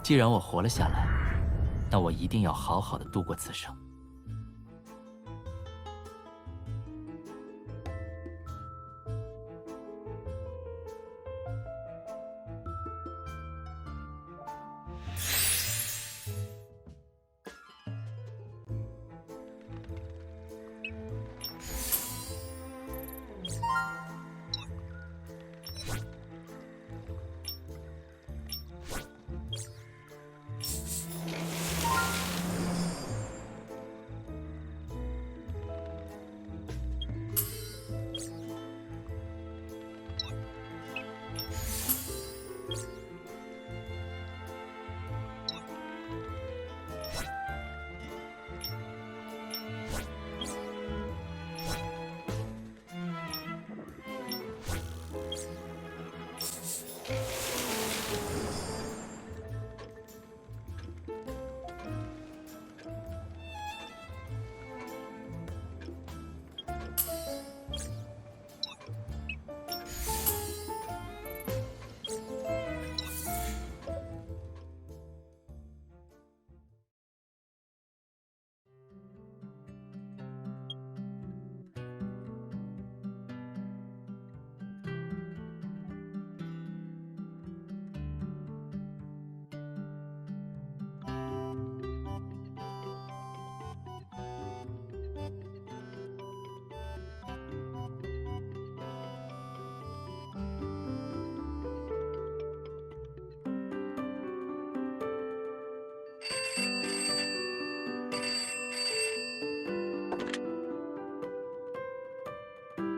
既然我活了下来，那我一定要好好的度过此生。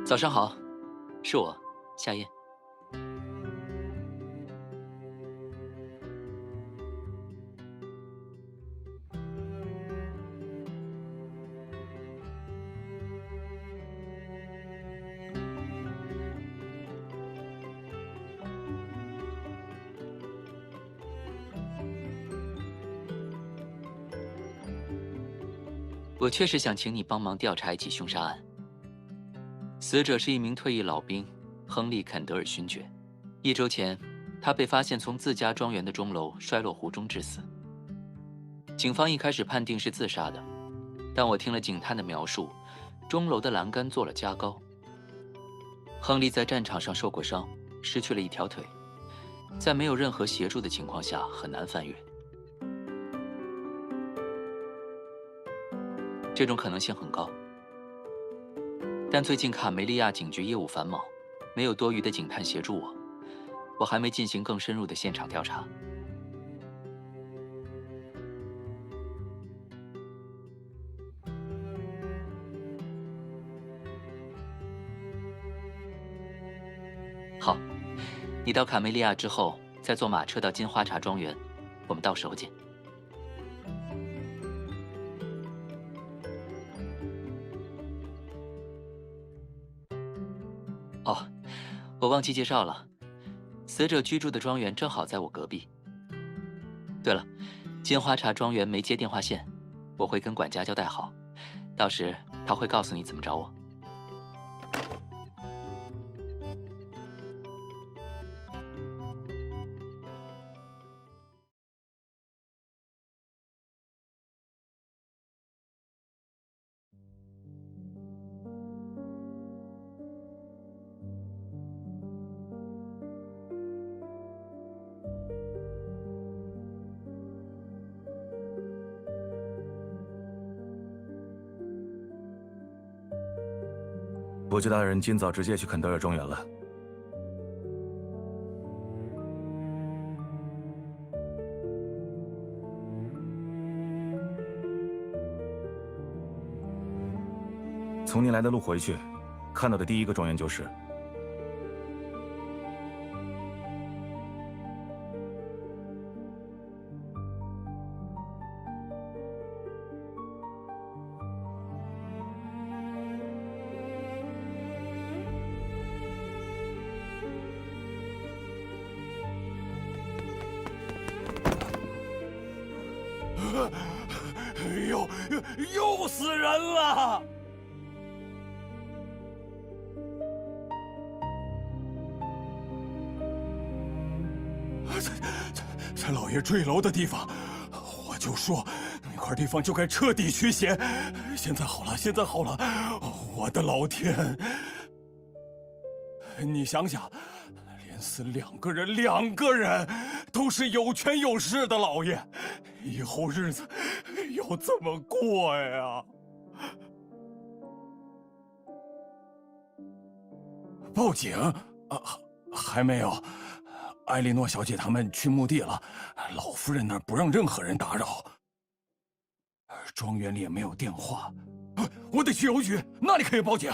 早上好，是我，夏夜。我确实想请你帮忙调查一起凶杀案。死者是一名退役老兵，亨利·肯德尔勋爵。1周前，他被发现从自家庄园的钟楼摔落湖中致死。警方一开始判定是自杀的，但我听了警探的描述，钟楼的栏杆做了加高。亨利在战场上受过伤，失去了一条腿，在没有任何协助的情况下很难翻越。这种可能性很高。但最近卡梅利亚警局业务繁忙，没有多余的警探协助我还没进行更深入的现场调查。好，你到卡梅利亚之后，再坐马车到金花茶庄园，我们到时候见。哦，我忘记介绍了，死者居住的庄园正好在我隔壁。对了，金花茶庄园没接电话线，我会跟管家交代好，到时他会告诉你怎么找我。伯爵大人今早直接去肯德尔庄园了。从您来的路回去，看到的第一个庄园就是。又死人了！在老爷坠楼的地方，我就说那块地方就该彻底驱邪。现在好了，现在好了，我的老天！你想想，连死2个人，2个人都是有权有势的老爷，以后日子要怎么过呀？报警？还没有。艾莉诺小姐他们去墓地了，老夫人那儿不让任何人打扰。庄园里也没有电话，我得去邮局，那里可以报警。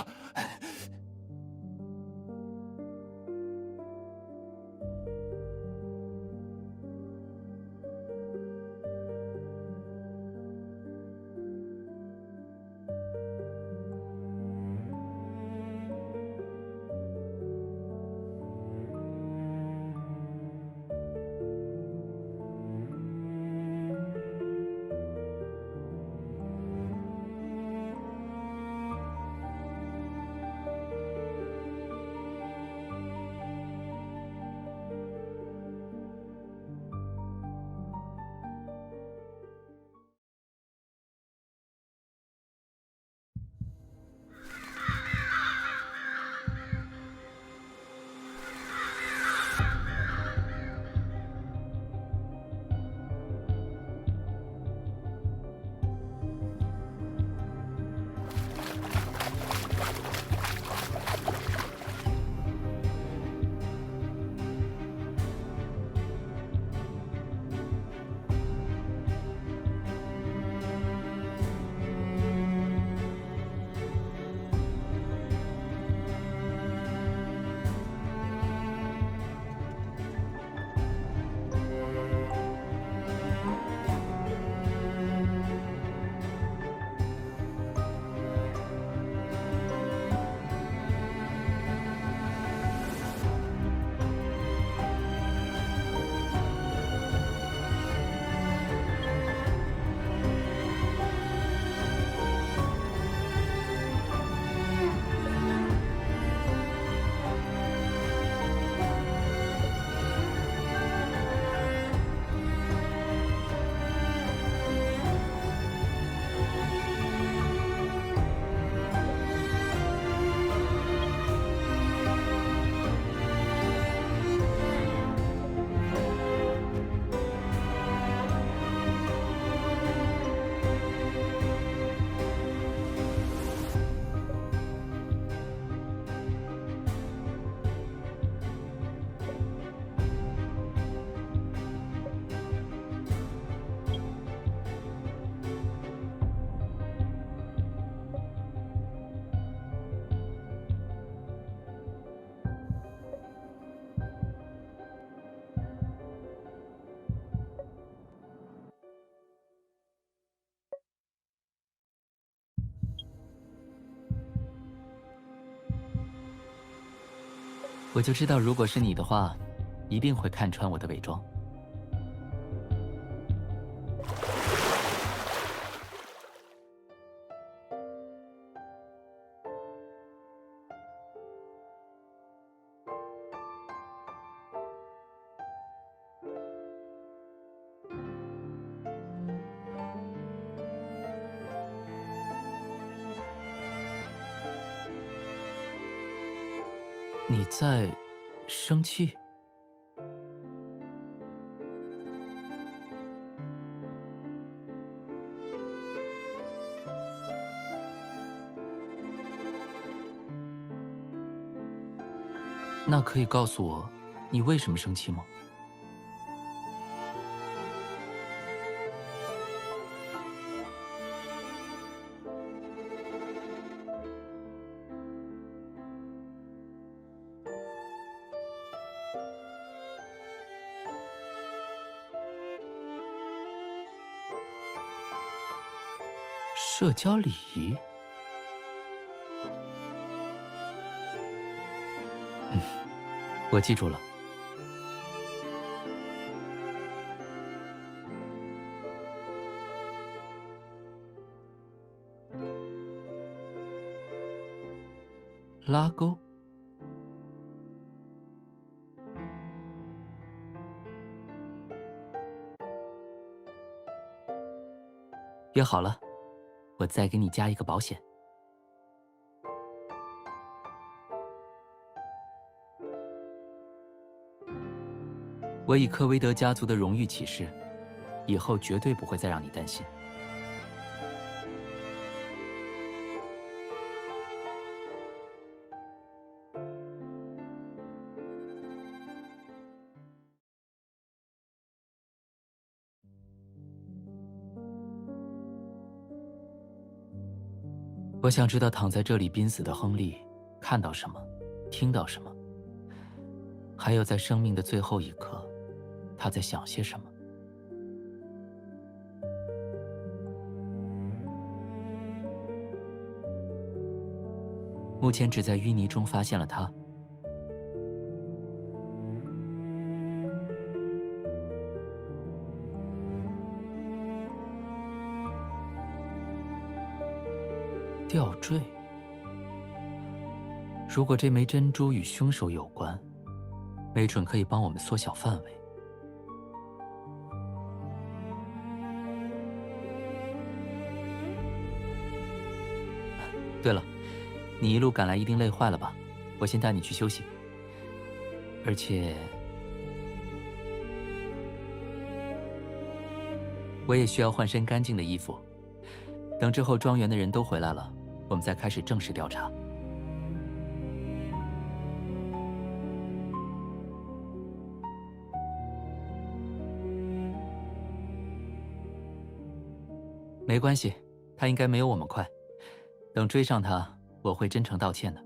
我就知道，如果是你的话，一定会看穿我的伪装。你在生气？那可以告诉我，你为什么生气吗？社交礼仪？我记住了。拉钩。约好了，我再给你加一个保险。我以科威德家族的荣誉起誓，以后绝对不会再让你担心。我想知道躺在这里濒死的亨利看到什么，听到什么，还有在生命的最后一刻，他在想些什么。目前只在淤泥中发现了他。吊坠。如果这枚珍珠与凶手有关，没准可以帮我们缩小范围。对了，你一路赶来一定累坏了吧？我先带你去休息。而且，我也需要换身干净的衣服。等之后庄园的人都回来了，我们再开始正式调查。没关系，他应该没有我们快。等追上他，我会真诚道歉的。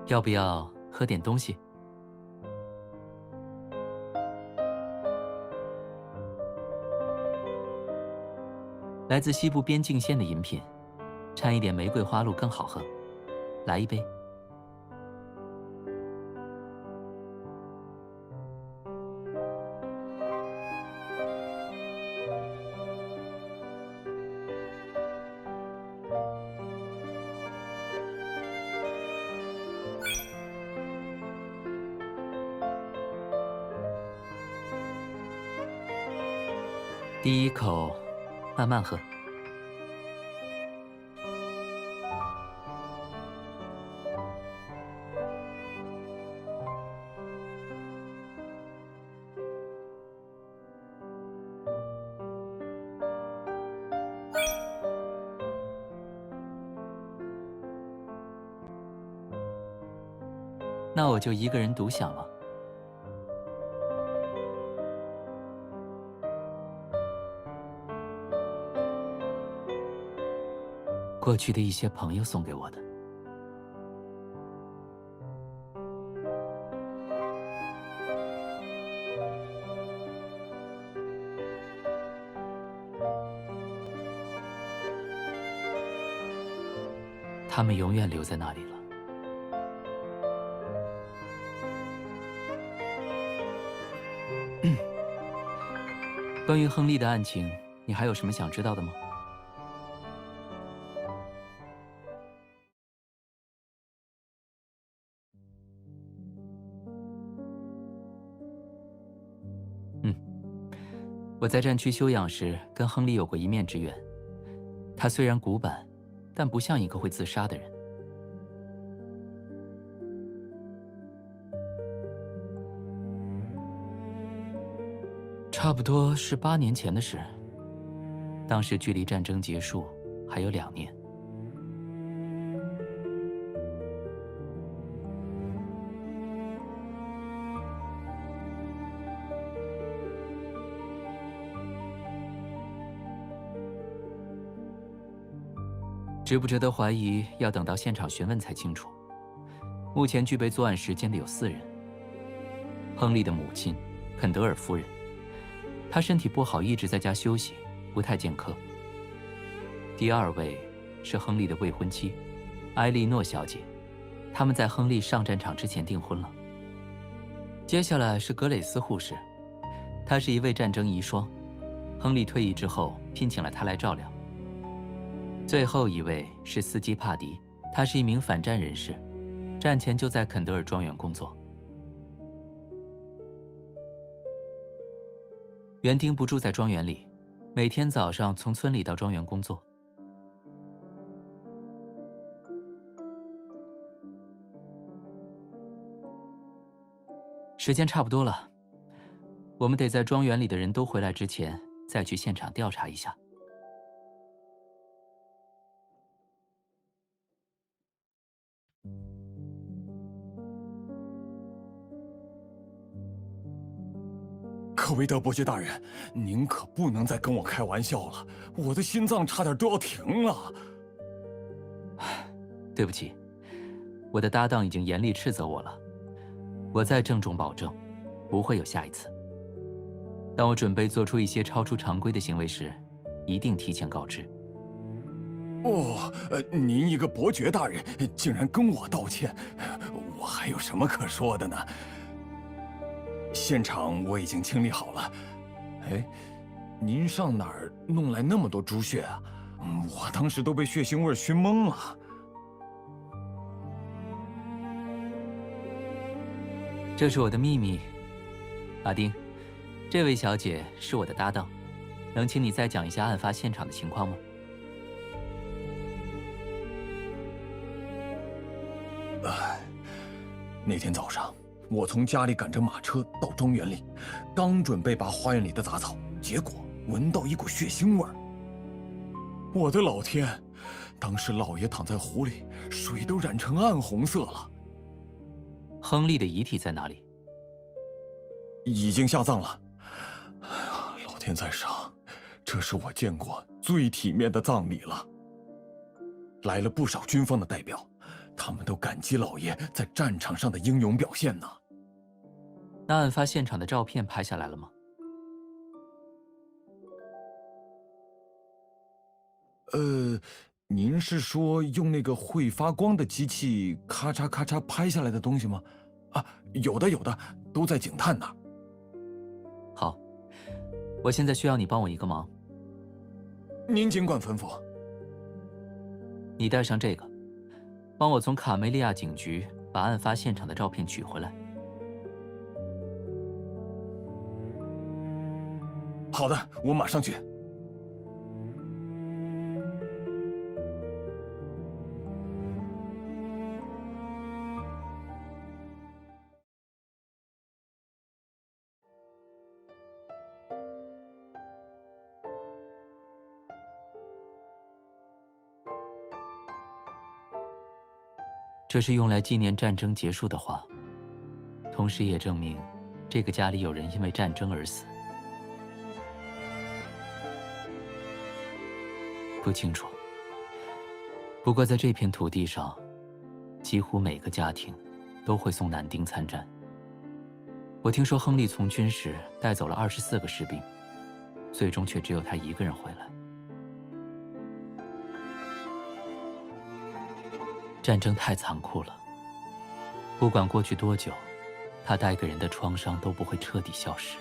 要不要喝点东西？来自西部边境线的饮品，掺一点玫瑰花露更好喝。来一杯。第一口，慢慢喝。那我就一个人独享了。过去的一些朋友送给我的。他们永远留在那里了。关于亨利的案情，你还有什么想知道的吗？我在战区休养时跟亨利有过一面之缘。他虽然古板，但不像一个会自杀的人。差不多是8年前的事，当时距离战争结束还有2年。值不值得怀疑，要等到现场询问才清楚。目前具备作案时间的有4人：亨利的母亲，肯德尔夫人，她身体不好，一直在家休息，不太见客。第2位是亨利的未婚妻，埃莉诺小姐，他们在亨利上战场之前订婚了。接下来是格蕾丝护士，她是一位战争遗孀，亨利退役之后聘请了她来照料。最后一位是司机帕迪，他是一名反战人士，战前就在肯德尔庄园工作。园丁不住在庄园里，每天早上从村里到庄园工作。时间差不多了，我们得在庄园里的人都回来之前，再去现场调查一下。科维德伯爵大人，您可不能再跟我开玩笑了，我的心脏差点都要停了。对不起，我的搭档已经严厉斥责我了，我再郑重保证，不会有下一次。当我准备做出一些超出常规的行为时，一定提前告知。您一个伯爵大人竟然跟我道歉，我还有什么可说的呢？现场我已经清理好了。哎，您上哪儿弄来那么多猪血啊？我当时都被血腥味熏懵了。这是我的秘密，阿丁，这位小姐是我的搭档，能请你再讲一下案发现场的情况吗？那天早上，我从家里赶着马车到庄园里，刚准备拔花园里的杂草，结果闻到一股血腥味儿。我的老天！当时老爷躺在湖里，水都染成暗红色了。亨利的遗体在哪里？已经下葬了。哎呀，老天在上，这是我见过最体面的葬礼了。来了不少军方的代表，他们都感激老爷在战场上的英勇表现呢。那案发现场的照片拍下来了吗？您是说用那个会发光的机器咔嚓咔嚓拍下来的东西吗？啊，有的，都在警探那儿。好，我现在需要你帮我一个忙。您尽管吩咐。你带上这个，帮我从卡梅利亚警局把案发现场的照片取回来。好的，我马上去。这是用来纪念战争结束的话，同时也证明这个家里有人因为战争而死。不清楚，不过在这片土地上，几乎每个家庭都会送男丁参战。我听说亨利从军时带走了24个士兵，最终却只有他一个人回来。战争太残酷了，不管过去多久，它带给人的创伤都不会彻底消失。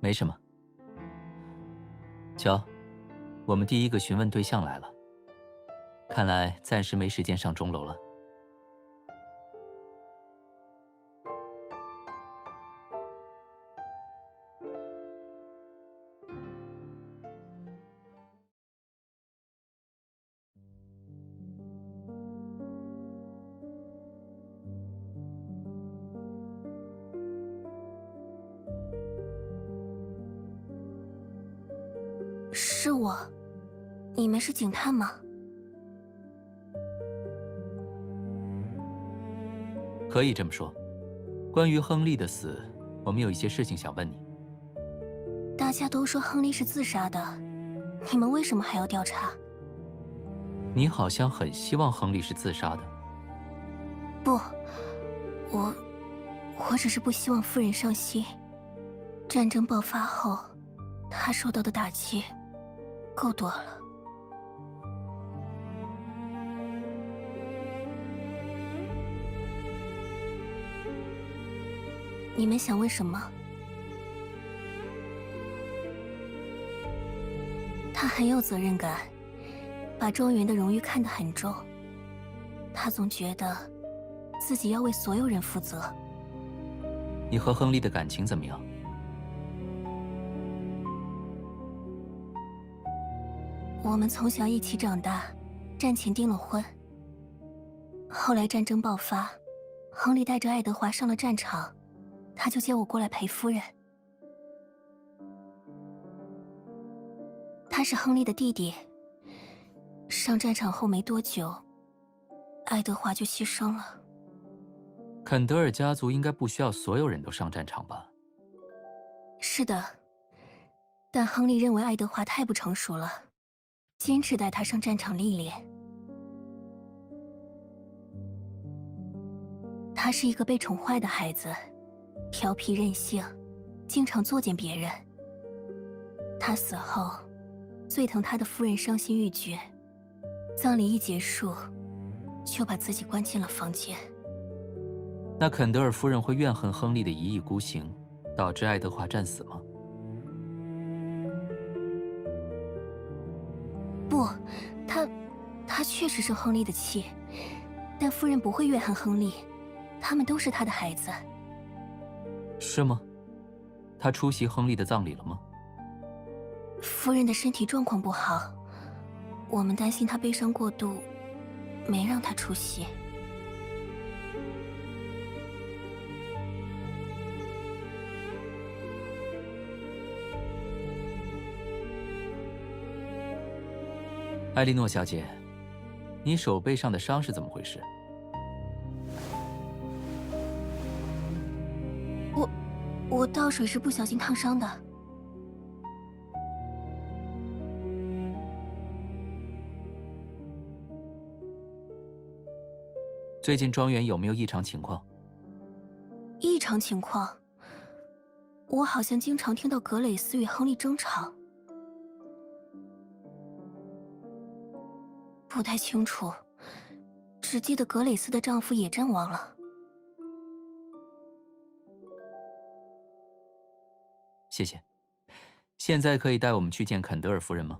没什么。瞧，我们第一个询问对象来了。看来暂时没时间上钟楼了。是我，你们是警探吗？可以这么说。关于亨利的死，我们有一些事情想问你。大家都说亨利是自杀的，你们为什么还要调查？你好像很希望亨利是自杀的。不，我只是不希望夫人伤心。战争爆发后，她受到的打击够多了。你们想问什么？他很有责任感，把庄园的荣誉看得很重。他总觉得自己要为所有人负责。你和亨利的感情怎么样？我们从小一起长大，战前订了婚。后来战争爆发，亨利带着爱德华上了战场，他就接我过来陪夫人。他是亨利的弟弟。上战场后没多久，爱德华就牺牲了。肯德尔家族应该不需要所有人都上战场吧？是的，但亨利认为爱德华太不成熟了，坚持带他上战场历练。他是一个被宠坏的孩子，调皮任性，经常作践别人。他死后，最疼他的夫人伤心欲绝，葬礼一结束，就把自己关进了房间。那肯德尔夫人会怨恨亨利的一意孤行，导致爱德华战死吗？不，她确实是亨利的妻，但夫人不会怨恨亨利，他们都是她的孩子。是吗？她出席亨利的葬礼了吗？夫人的身体状况不好，我们担心她悲伤过度，没让她出席。艾莉诺小姐，你手背上的伤是怎么回事？我倒水是不小心烫伤的。最近庄园有没有异常情况？异常情况，我好像经常听到格蕾丝与亨利争吵。不太清楚，只记得格蕾丝的丈夫也阵亡了。谢谢。现在可以带我们去见肯德尔夫人吗？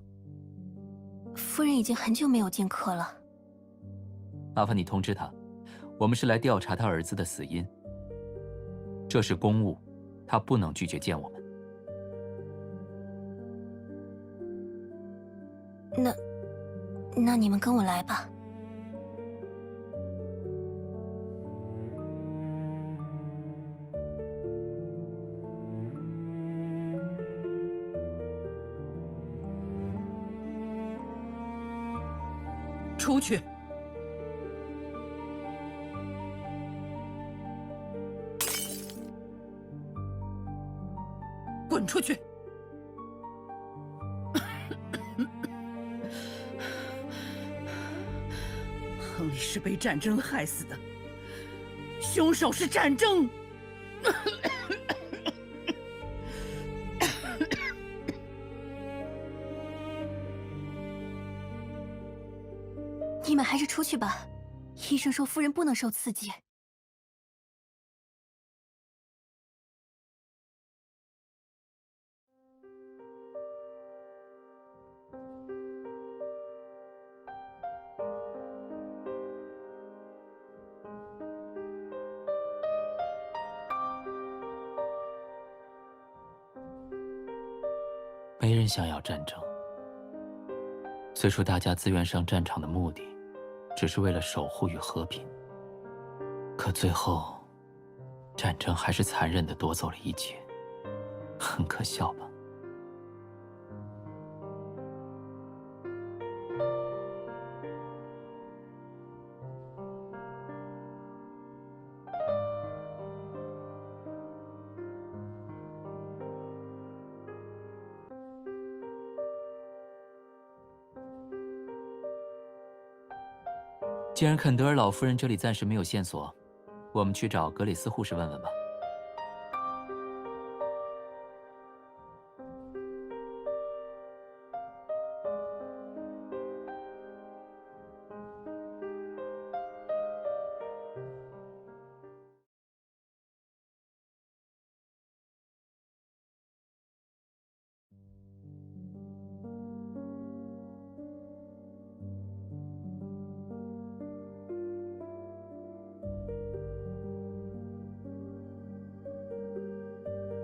夫人已经很久没有见客了。麻烦你通知她，我们是来调查她儿子的死因。这是公务，她不能拒绝见我们。那你们跟我来吧。出去！滚出去！亨利是被战争害死的，凶手是战争。你们还是出去吧，医生说夫人不能受刺激。没人想要战争。最初大家自愿上战场的目的，只是为了守护与和平。可最后，战争还是残忍地夺走了一切，很可笑吧？既然肯德尔老夫人这里暂时没有线索，我们去找格里斯护士问问吧。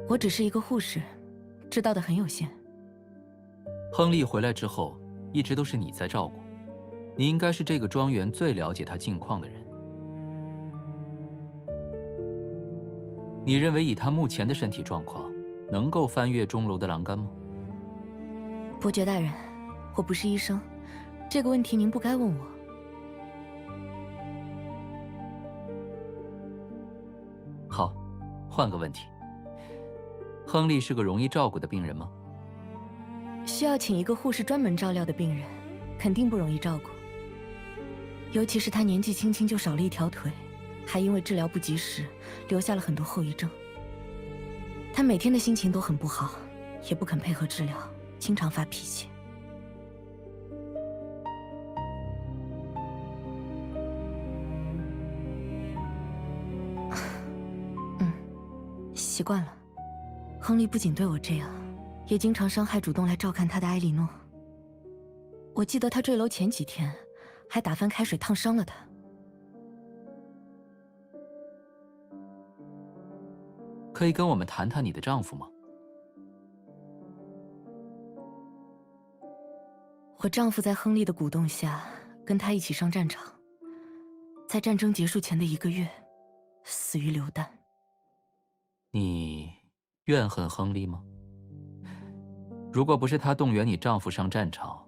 我只是一个护士，知道的很有限。亨利回来之后，一直都是你在照顾，你应该是这个庄园最了解他近况的人。你认为以他目前的身体状况，能够翻越钟楼的栏杆吗？伯爵大人，我不是医生，这个问题您不该问我。好，换个问题。亨利是个容易照顾的病人吗？需要请一个护士专门照料的病人，肯定不容易照顾。尤其是他年纪轻轻就少了一条腿，还因为治疗不及时，留下了很多后遗症。他每天的心情都很不好，也不肯配合治疗，经常发脾气。习惯了。亨利不仅对我这样，也经常伤害主动来照看他的埃莉诺。我记得他坠楼前几天，还打翻开水烫伤了他。可以跟我们谈谈你的丈夫吗？我丈夫在亨利的鼓动下，跟他一起上战场，在战争结束前的1个月，死于流弹。你怨恨亨利吗？如果不是他动员你丈夫上战场，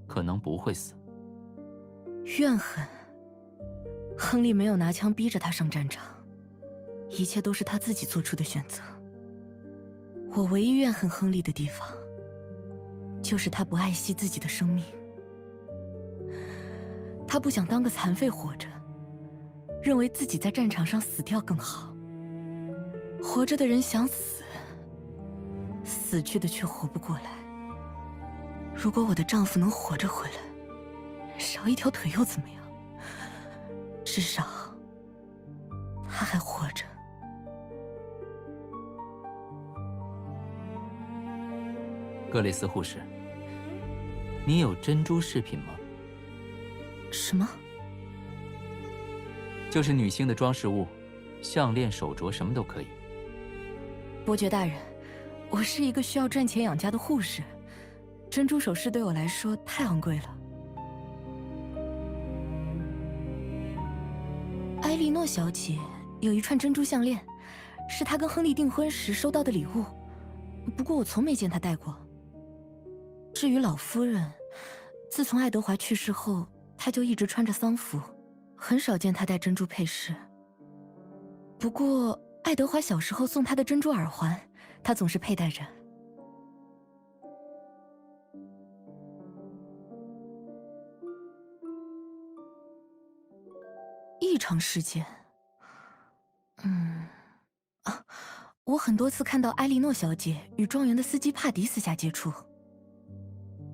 可能不会死。怨恨？亨利没有拿枪逼着他上战场，一切都是他自己做出的选择。我唯一怨恨亨利的地方，就是他不爱惜自己的生命。他不想当个残废活着，认为自己在战场上死掉更好。活着的人想死，死去的却活不过来。如果我的丈夫能活着回来，少一条腿又怎么样？至少他还活着。格雷斯护士，你有珍珠饰品吗？什么？就是女性的装饰物，项链、手镯，什么都可以。伯爵大人，我是一个需要赚钱养家的护士，珍珠首饰对我来说太昂贵了。埃莉诺小姐有一串珍珠项链，是她跟亨利订婚时收到的礼物，不过我从没见她戴过。至于老夫人，自从爱德华去世后，她就一直穿着丧服，很少见她戴珍珠配饰。不过爱德华小时候送她的珍珠耳环，她总是佩戴着。异常事件，我很多次看到埃莉诺小姐与庄园的司机帕迪私下接触。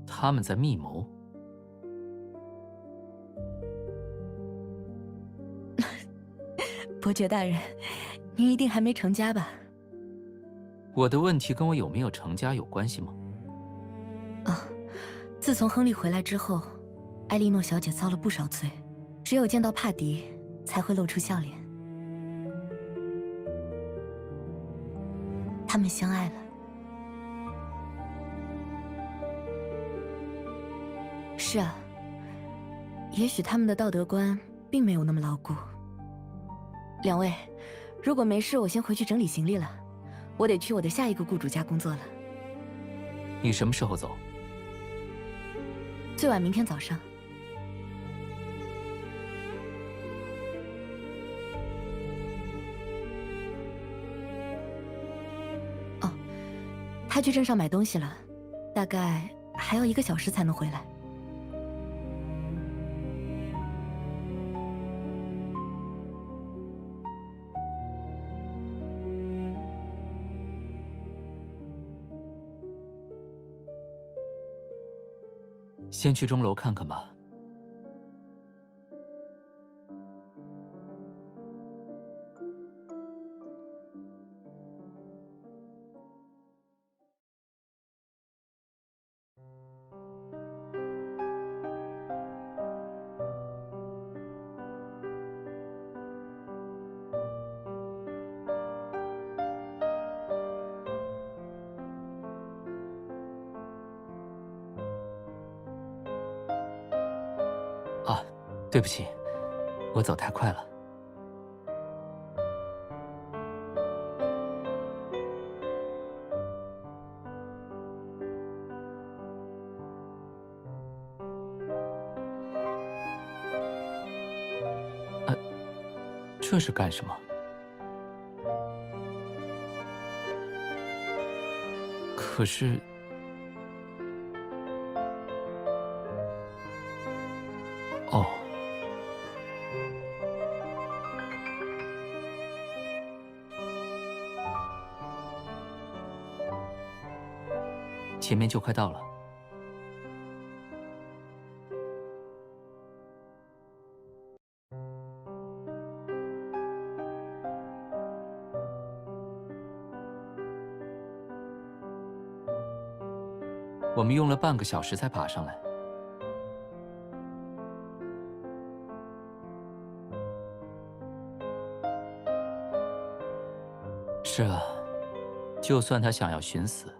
他们在密谋。伯爵大人，您一定还没成家吧？我的问题跟我有没有成家有关系吗？自从亨利回来之后，埃莉诺小姐遭了不少罪，只有见到帕迪才会露出笑脸。他们相爱了。是啊，也许他们的道德观并没有那么牢固。两位，如果没事，我先回去整理行李了，我得去我的下一个雇主家工作了。你什么时候走？最晚明天早上。哦，他去镇上买东西了，大概还要1个小时才能回来。先去钟楼看看吧。啊，对不起，我走太快了。这是干什么？可是，哦，前面就快到了。我们用了半个小时才爬上来。是啊，就算他想要寻死，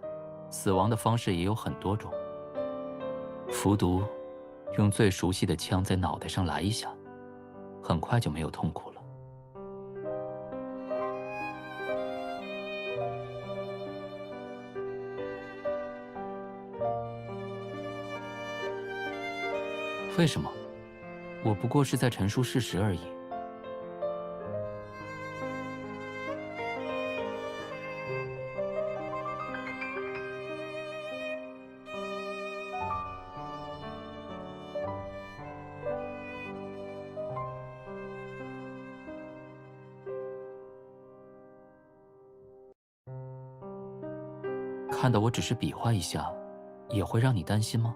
死亡的方式也有很多种。服毒，用最熟悉的枪在脑袋上来一下，很快就没有痛苦了。为什么？我不过是在陈述事实而已。看到我只是比划一下，也会让你担心吗？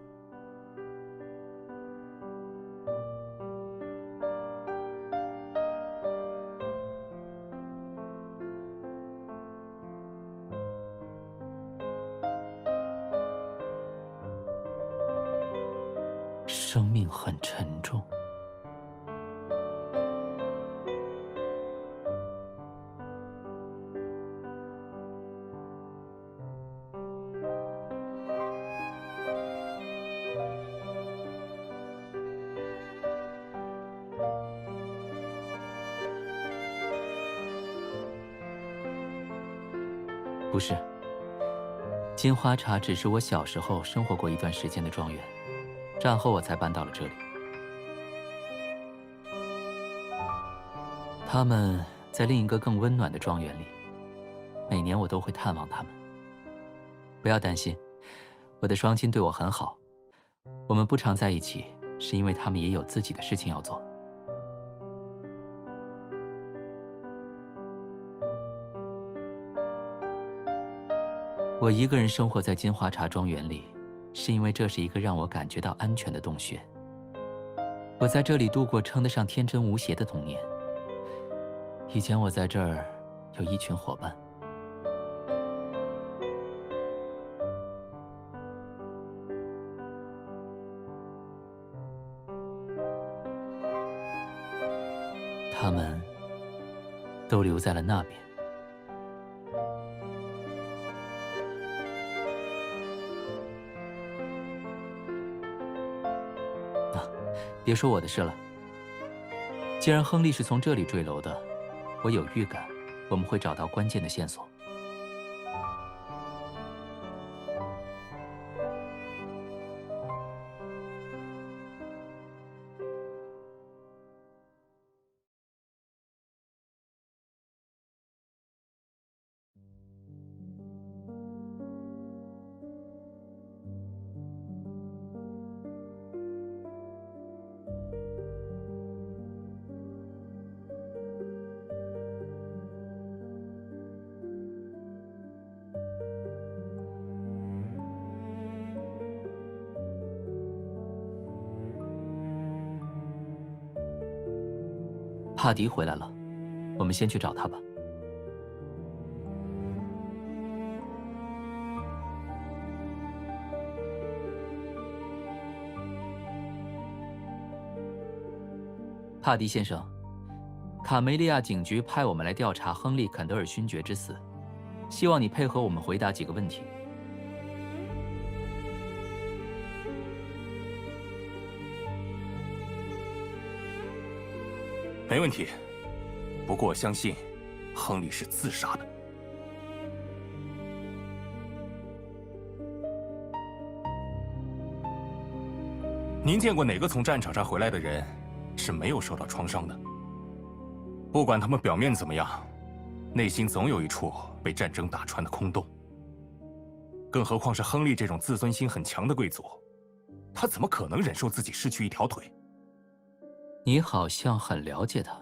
生命很沉重。不是，金花茶只是我小时候生活过一段时间的庄园，战后我才搬到了这里。他们在另一个更温暖的庄园里，每年我都会探望他们。不要担心，我的双亲对我很好，我们不常在一起，是因为他们也有自己的事情要做。我一个人生活在金花茶庄园里，是因为这是一个让我感觉到安全的洞穴。我在这里度过称得上天真无邪的童年。以前我在这儿有一群伙伴。他们都留在了那边。别说我的事了。既然亨利是从这里坠楼的，我有预感，我们会找到关键的线索。帕迪回来了，我们先去找他吧。帕迪先生，卡梅利亚警局派我们来调查亨利·坎德尔勋爵之死，希望你配合我们回答几个问题。没问题，不过我相信，亨利是自杀的。您见过哪个从战场上回来的人是没有受到创伤的？不管他们表面怎么样，内心总有一处被战争打穿的空洞。更何况是亨利这种自尊心很强的贵族，他怎么可能忍受自己失去一条腿？你好像很了解他。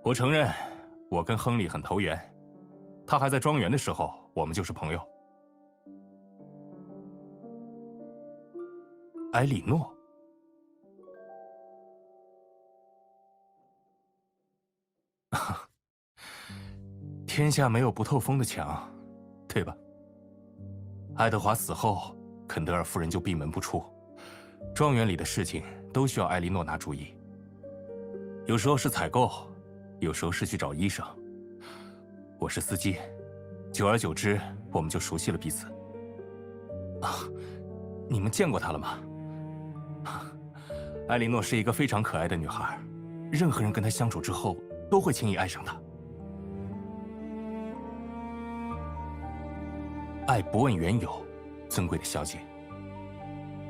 我承认，我跟亨利很投缘。他还在庄园的时候，我们就是朋友。埃莉诺，天下没有不透风的墙，对吧？爱德华死后，肯德尔夫人就闭门不出，庄园里的事情都需要埃莉诺拿主意。有时候是采购，有时候是去找医生。我是司机，久而久之，我们就熟悉了彼此。啊，你们见过她了吗？埃莉诺是一个非常可爱的女孩，任何人跟她相处之后，都会轻易爱上她。爱不问缘由，尊贵的小姐。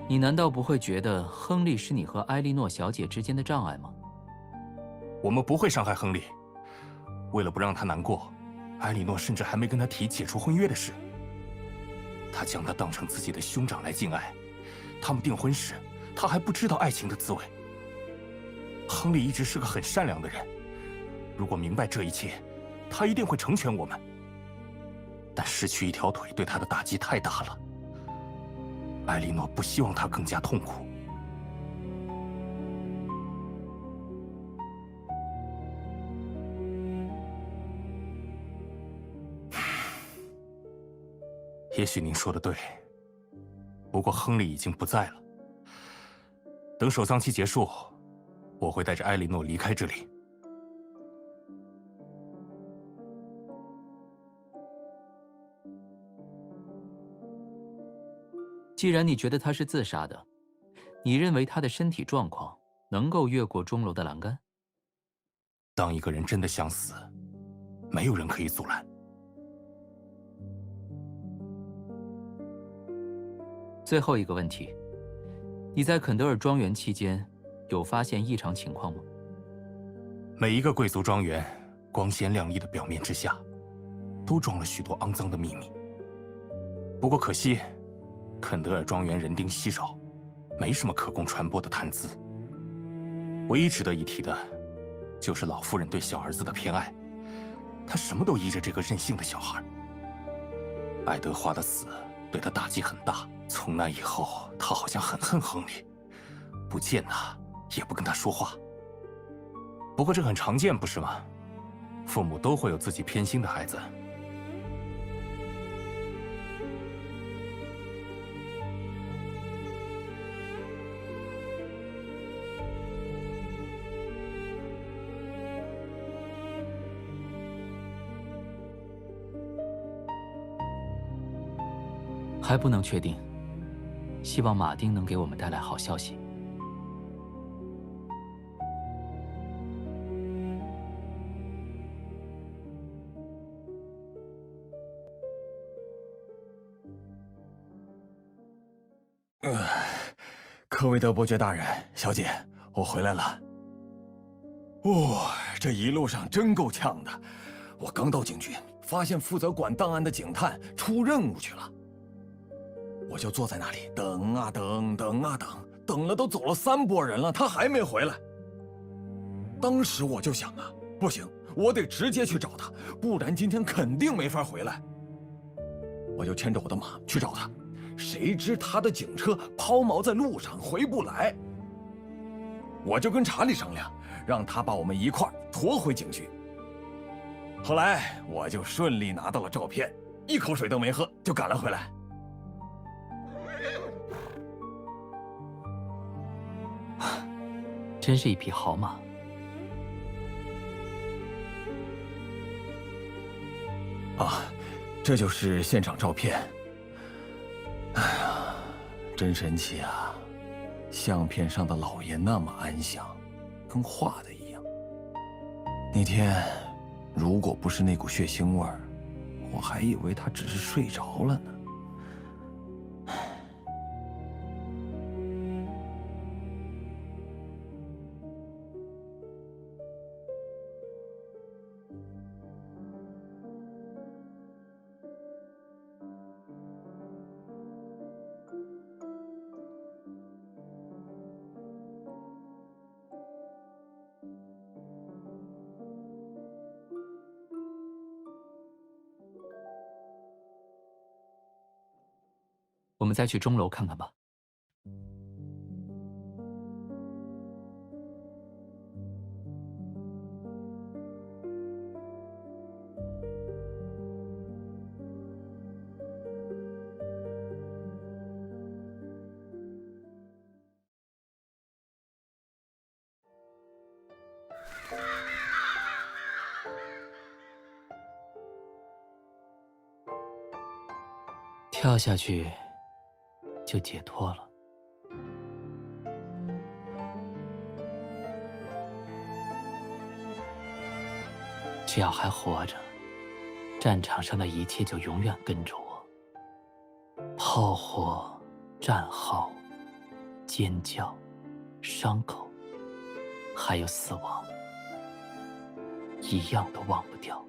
你难道不会觉得亨利是你和埃莉诺小姐之间的障碍吗？我们不会伤害亨利。为了不让他难过，埃莉诺甚至还没跟他提解除婚约的事。他将他当成自己的兄长来敬爱。他们订婚时，他还不知道爱情的滋味。亨利一直是个很善良的人，如果明白这一切，他一定会成全我们。但失去一条腿对他的打击太大了。埃莉诺不希望他更加痛苦。也许您说的对，不过亨利已经不在了。等守丧期结束，我会带着埃莉诺离开这里。既然你觉得他是自杀的，你认为他的身体状况能够越过钟楼的栏杆？当一个人真的想死，没有人可以阻拦。最后一个问题，你在肯德尔庄园期间有发现异常情况吗？每一个贵族庄园，光鲜亮丽的表面之下，都装了许多肮脏的秘密。不过可惜，肯德尔庄园人丁稀少，没什么可供传播的谈资。唯一值得一提的，就是老夫人对小儿子的偏爱，她什么都依着这个任性的小孩。爱德华的死对他打击很大，从那以后，他好像很恨亨利，不见他，也不跟他说话。不过这很常见，不是吗？父母都会有自己偏心的孩子。还不能确定，希望马丁能给我们带来好消息。科维德伯爵大人，小姐，我回来了。哦，这一路上真够呛的。我刚到警局，发现负责管档案的警探出任务去了。我就坐在那里等啊等，等啊等，等了都走了3拨人了，他还没回来。当时我就想啊，不行，我得直接去找他，不然今天肯定没法回来。我就牵着我的马去找他，谁知他的警车抛锚在路上，回不来。我就跟查理商量，让他把我们一块儿驮回警局。后来我就顺利拿到了照片，一口水都没喝就赶了回来。真是一匹好马。啊，这就是现场照片。哎呀，真神奇啊！相片上的老爷那么安详，跟画的一样。那天，如果不是那股血腥味儿，我还以为他只是睡着了呢。我们再去钟楼看看吧。跳下去就解脱了。只要还活着，战场上的一切就永远跟着我。炮火、战壕、尖叫、伤口，还有死亡，一样都忘不掉。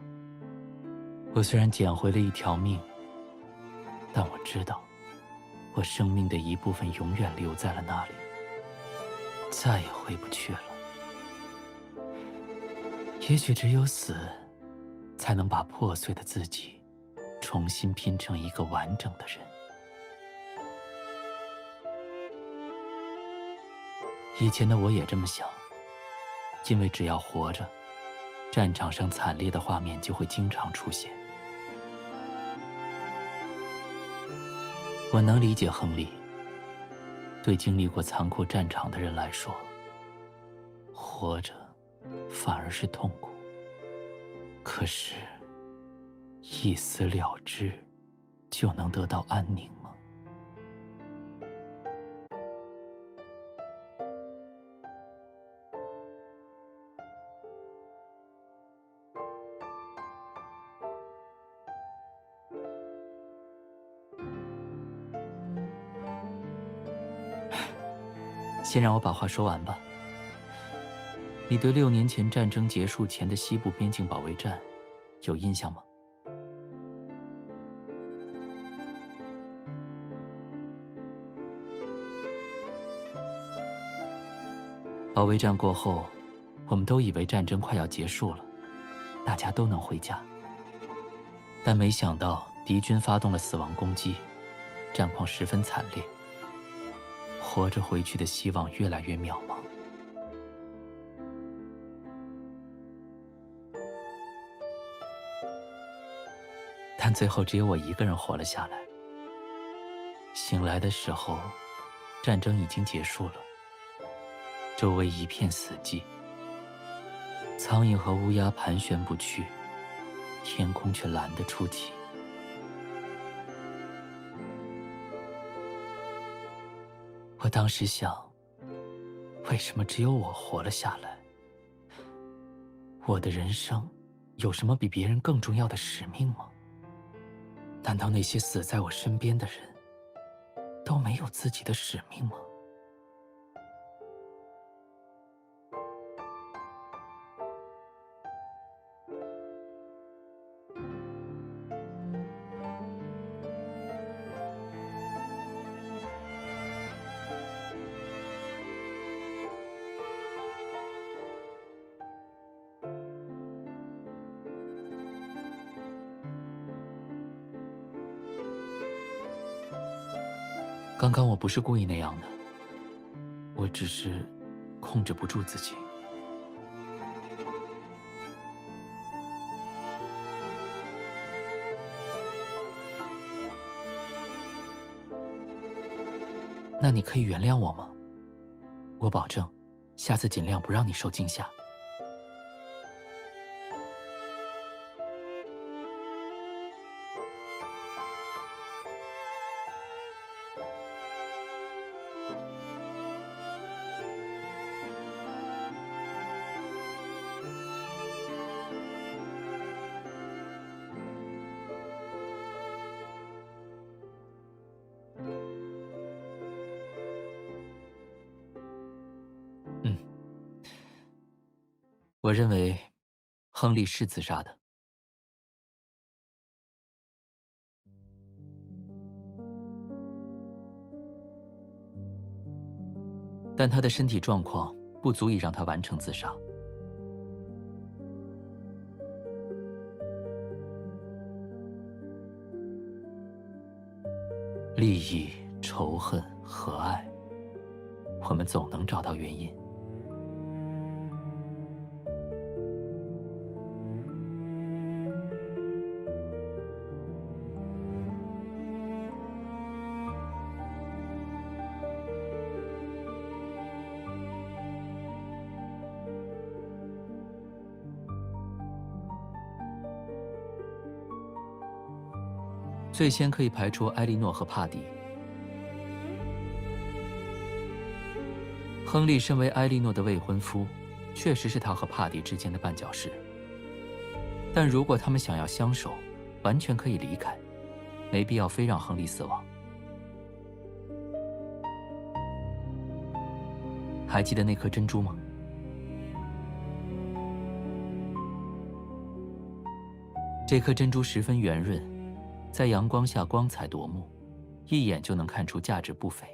我虽然捡回了一条命，但我知道，我生命的一部分永远留在了那里，再也回不去了。也许只有死，才能把破碎的自己重新拼成一个完整的人。以前的我也这么想，因为只要活着，战场上惨烈的画面就会经常出现。我能理解亨利，对经历过残酷战场的人来说，活着反而是痛苦。可是，一死了之，就能得到安宁吗？先让我把话说完吧。你对6年前战争结束前的西部边境保卫战有印象吗？保卫战过后，我们都以为战争快要结束了，大家都能回家。但没想到敌军发动了死亡攻击，战况十分惨烈，活着回去的希望越来越渺茫。但最后只有我一个人活了下来。醒来的时候，战争已经结束了，周围一片死寂，苍蝇和乌鸦盘旋不去，天空却蓝得出奇。我当时想，为什么只有我活了下来？我的人生有什么比别人更重要的使命吗？难道那些死在我身边的人都没有自己的使命吗？刚刚我不是故意那样的，我只是控制不住自己。那你可以原谅我吗？我保证，下次尽量不让你受惊吓。我认为，亨利是自杀的。但他的身体状况不足以让他完成自杀。利益、仇恨和爱，我们总能找到原因。最先可以排除埃莉诺和帕迪。亨利身为埃莉诺的未婚夫，确实是他和帕迪之间的绊脚石。但如果他们想要相守，完全可以离开，没必要非让亨利死亡。还记得那颗珍珠吗？这颗珍珠十分圆润，在阳光下光彩夺目，一眼就能看出价值不菲。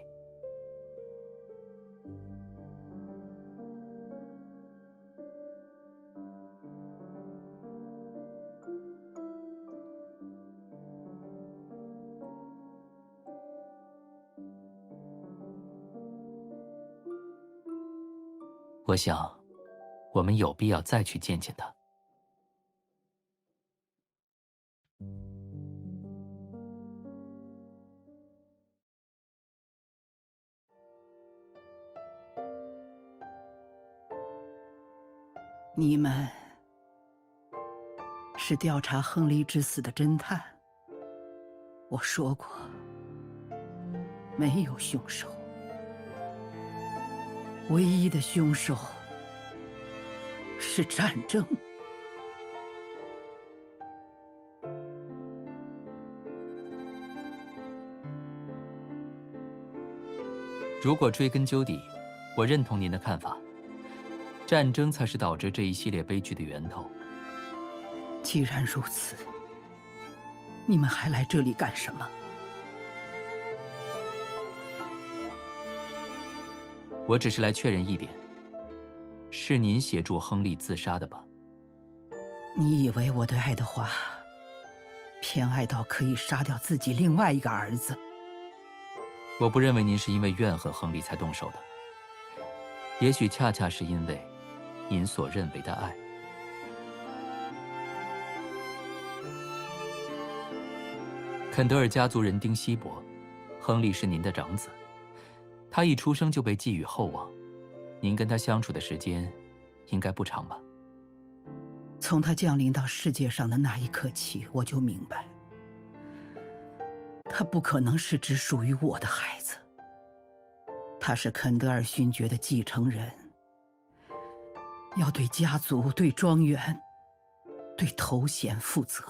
我想，我们有必要再去见见他。你们是调查亨利之死的侦探。我说过，没有凶手，唯一的凶手是战争。如果追根究底，我认同您的看法。战争才是导致这一系列悲剧的源头。既然如此，你们还来这里干什么？我只是来确认一点，是您协助亨利自杀的吧？你以为我对爱德华偏爱到可以杀掉自己另外一个儿子？我不认为您是因为怨恨亨利才动手的，也许恰恰是因为您所认为的爱。肯德尔家族人丁稀薄，亨利是您的长子，他一出生就被寄予厚望，您跟他相处的时间应该不长吧？从他降临到世界上的那一刻起，我就明白，他不可能是只属于我的孩子。他是肯德尔勋爵的继承人，要对家族、对庄园、对头衔负责。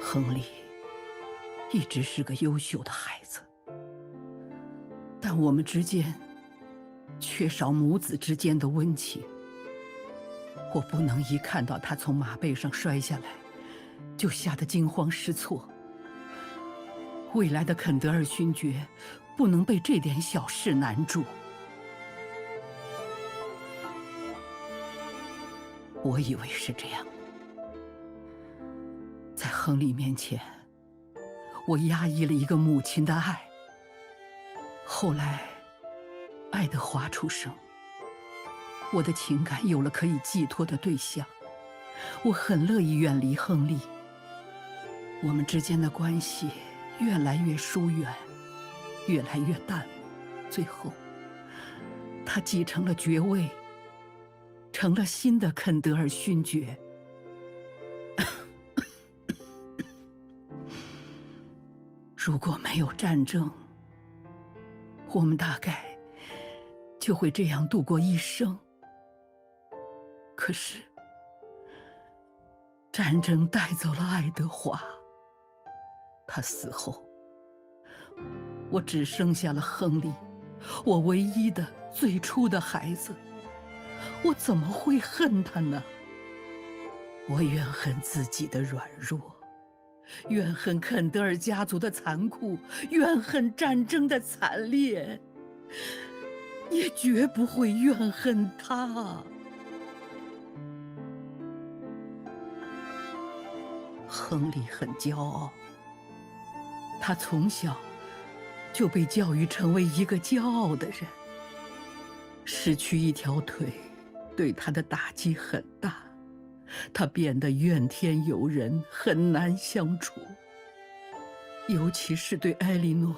亨利一直是个优秀的孩子，但我们之间缺少母子之间的温情。我不能一看到他从马背上摔下来，就吓得惊慌失措。未来的肯德尔勋爵不能被这点小事难住。我以为是这样，在亨利面前，我压抑了一个母亲的爱。后来，爱德华出生，我的情感有了可以寄托的对象，我很乐意远离亨利。我们之间的关系越来越疏远，越来越淡漠，最后，他继承了爵位，成了新的肯德尔勋爵。如果没有战争，我们大概就会这样度过一生。可是，战争带走了爱德华。他死后，我只剩下了亨利，我唯一的、最初的孩子。我怎么会恨他呢？我怨恨自己的软弱，怨恨肯德尔家族的残酷，怨恨战争的惨烈，也绝不会怨恨他。亨利很骄傲，他从小就被教育成为一个骄傲的人。失去一条腿对他的打击很大，他变得怨天尤人，很难相处。尤其是对埃莉诺，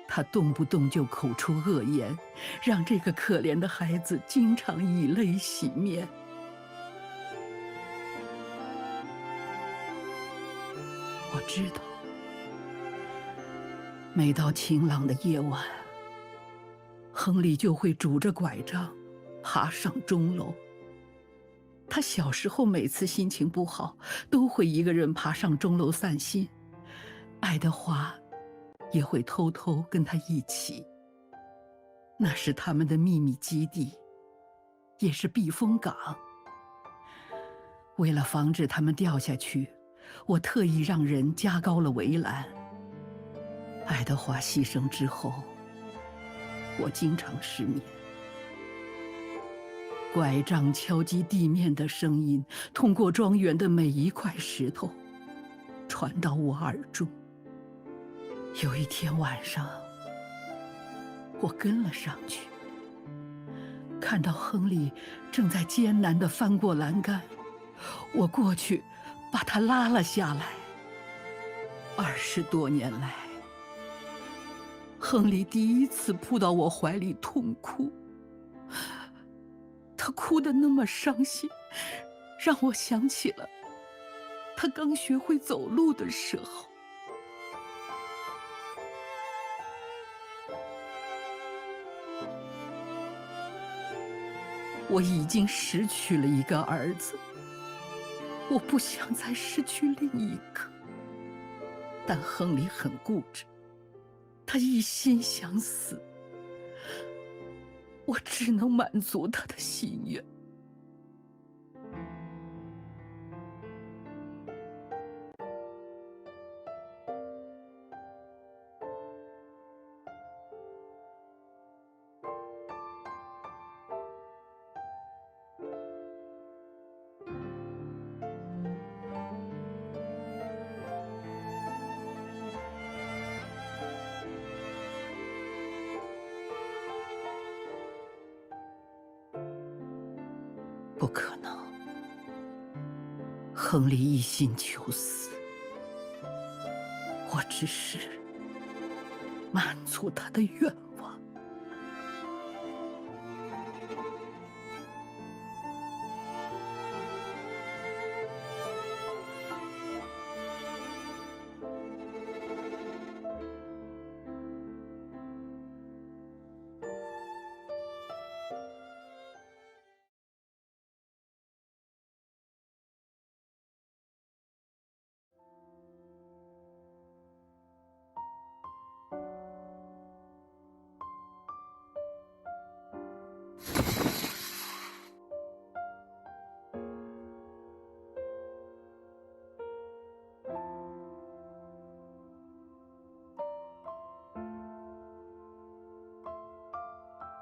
他动不动就口出恶言，让这个可怜的孩子经常以泪洗面。我知道，每到晴朗的夜晚，亨利就会拄着拐杖爬上钟楼。他小时候每次心情不好，都会一个人爬上钟楼散心。爱德华也会偷偷跟他一起。那是他们的秘密基地，也是避风港。为了防止他们掉下去，我特意让人加高了围栏。爱德华牺牲之后，我经常失眠。拐杖敲击地面的声音，通过庄园的每一块石头，传到我耳中。有一天晚上，我跟了上去，看到亨利正在艰难地翻过栏杆，我过去把他拉了下来。20多年来，亨利第一次扑到我怀里痛哭，他哭得那么伤心，让我想起了他刚学会走路的时候。我已经失去了一个儿子，我不想再失去另一个。但亨利很固执，他一心想死，我只能满足他的心愿。不可能，亨利一心求死，我只是满足他的愿望。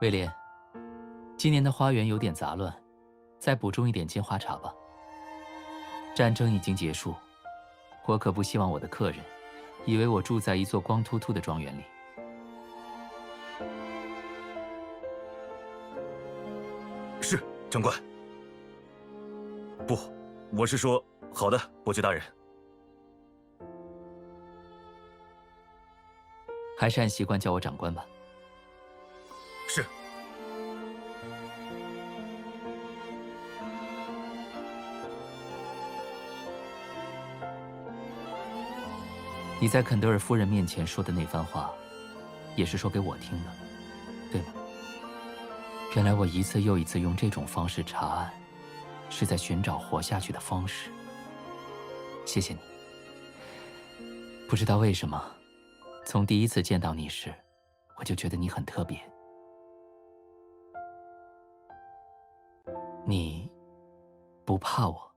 威廉，今年的花园有点杂乱，再补种一点金花茶吧。战争已经结束，我可不希望我的客人以为我住在一座光秃秃的庄园里。是，长官。不，我是说，好的，伯爵大人。还是按习惯叫我长官吧。是。你在肯德尔夫人面前说的那番话，也是说给我听的，对吗？原来我一次又一次用这种方式查案，是在寻找活下去的方式。谢谢你。不知道为什么，从第一次见到你时，我就觉得你很特别。你不怕我，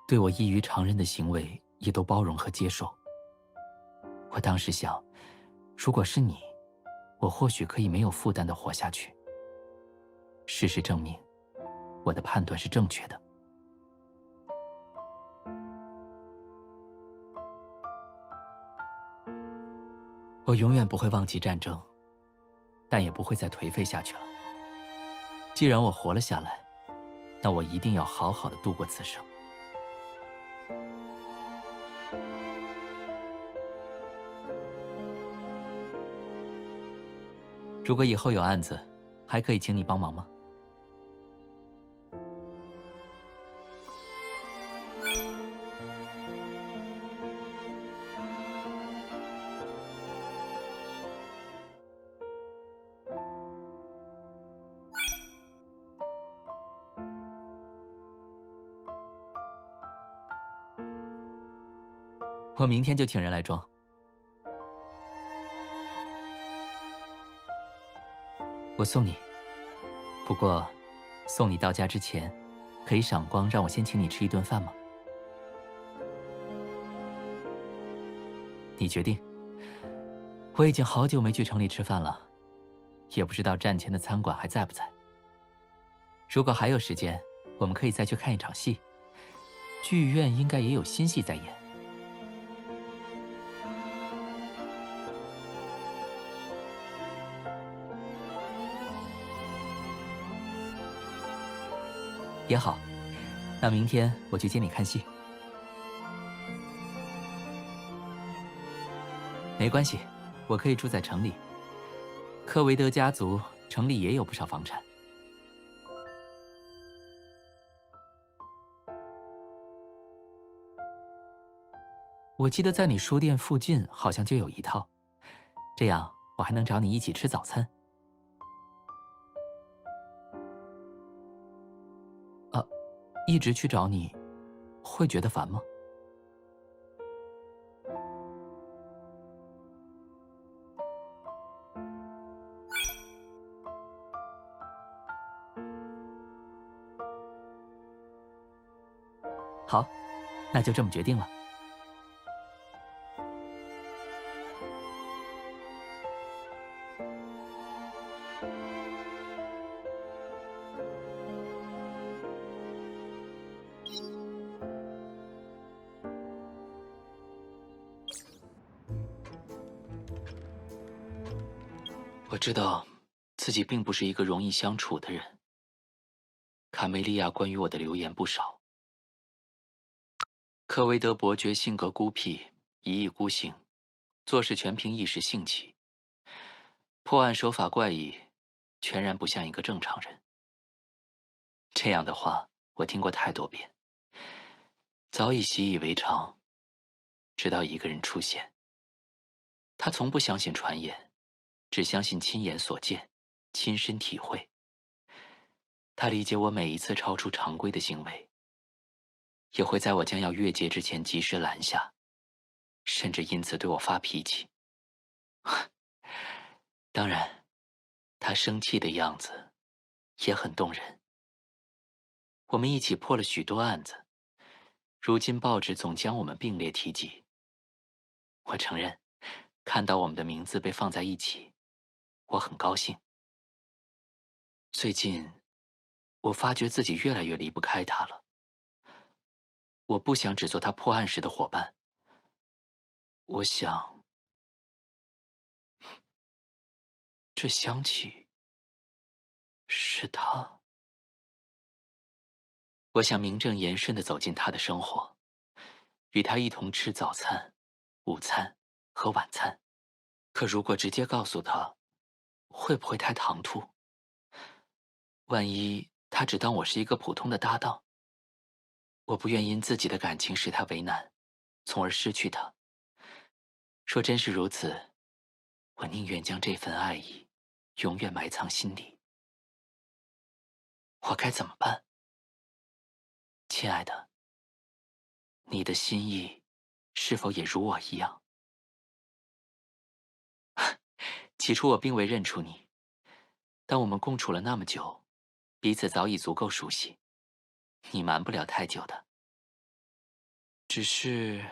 对我异于常人的行为也都包容和接受。我当时想，如果是你，我或许可以没有负担地活下去。事实证明，我的判断是正确的。我永远不会忘记战争，但也不会再颓废下去了。既然我活了下来，那我一定要好好的度过此生。如果以后有案子，还可以请你帮忙吗？我明天就请人来装。我送你，不过，送你到家之前，可以赏光让我先请你吃一顿饭吗？你决定。我已经好久没去城里吃饭了，也不知道站前的餐馆还在不在。如果还有时间，我们可以再去看一场戏。剧院应该也有新戏在演。也好，那明天我去接你看戏。没关系，我可以住在城里。科维德家族城里也有不少房产。我记得在你书店附近好像就有一套，这样我还能找你一起吃早餐。一直去找你，会觉得烦吗？好，那就这么决定了。我知道自己并不是一个容易相处的人。卡梅利亚关于我的流言不少。科维德伯爵性格孤僻，一意孤行，做事全凭一时兴起，破案手法怪异，全然不像一个正常人。这样的话我听过太多遍，早已习以为常。直到一个人出现，他从不相信传言，只相信亲眼所见，亲身体会。他理解我每一次超出常规的行为，也会在我将要越界之前及时拦下，甚至因此对我发脾气。当然，他生气的样子也很动人。我们一起破了许多案子，如今报纸总将我们并列提及。我承认，看到我们的名字被放在一起，我很高兴。最近，我发觉自己越来越离不开他了。我不想只做他破案时的伙伴，我想，这香气是他。我想名正言顺地走进他的生活，与他一同吃早餐、午餐和晚餐。可如果直接告诉他，会不会太唐突？万一他只当我是一个普通的搭档，我不愿因自己的感情使他为难，从而失去他。若真是如此，我宁愿将这份爱意永远埋藏心底。我该怎么办？亲爱的，你的心意是否也如我一样？起初我并未认出你，但我们共处了那么久，彼此早已足够熟悉，你瞒不了太久的。只是，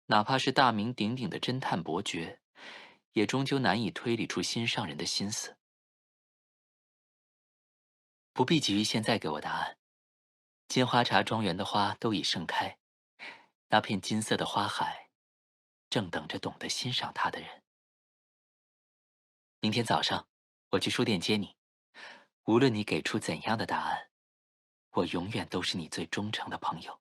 哪怕是大名鼎鼎的侦探伯爵，也终究难以推理出心上人的心思。不必急于现在给我答案。金花茶庄园的花都已盛开，那片金色的花海，正等着懂得欣赏它的人。明天早上，我去书店接你。无论你给出怎样的答案，我永远都是你最忠诚的朋友。